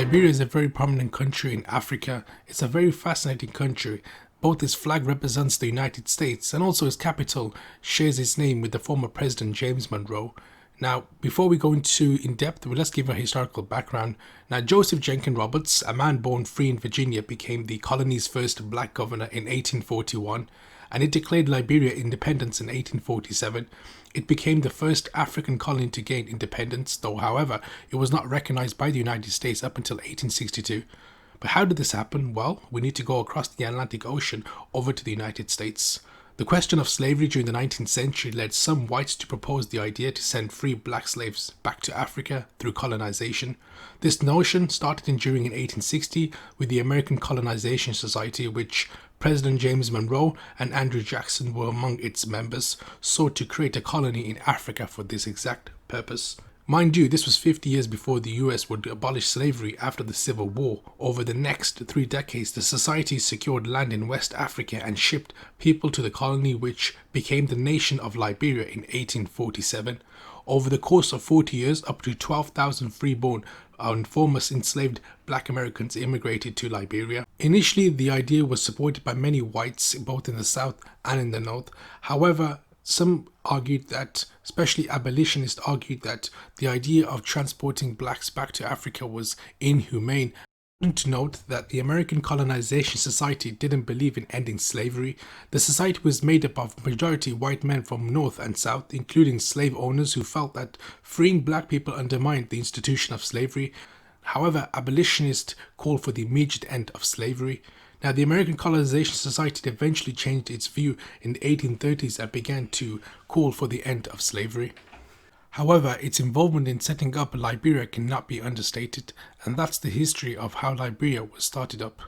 Liberia is a very prominent country in Africa. It's a very fascinating country. Both its flag represents the United States and also its capital shares its name with the former President James Monroe. Now, before we go into in depth, let's give a historical background. Now, Joseph Jenkins Roberts, a man born free in Virginia, became the colony's first black governor in 1841, and it declared Liberia independence in 1847. It became the first African colony to gain independence, though, however, it was not recognized by the United States up until 1862. But how did this happen? Well, we need to go across the Atlantic Ocean over to the United States. The question of slavery during the 19th century led some whites to propose the idea to send free black slaves back to Africa through colonization. This notion started enduring in 1860 with the American Colonization Society, which President James Monroe and Andrew Jackson were among its members, sought to create a colony in Africa for this exact purpose. Mind you, this was 50 years before the US would abolish slavery after the Civil War. Over the next 3 decades, the society secured land in West Africa and shipped people to the colony, which became the nation of Liberia in 1847. Over the course of 40 years, up to 12,000 freeborn and former enslaved black Americans immigrated to Liberia. Initially, the idea was supported by many whites, both in the South and in the North. However, some argued that, especially abolitionists argued that the idea of transporting blacks back to Africa was inhumane. To note that the American Colonization Society didn't believe in ending slavery. The society was made up of majority white men from North and South, including slave owners who felt that freeing black people undermined the institution of slavery. However, abolitionists called for the immediate end of slavery. Now, the American Colonization Society eventually changed its view in the 1830s and began to call for the end of slavery. However, its involvement in setting up Liberia cannot be understated, and that's the history of how Liberia was started up.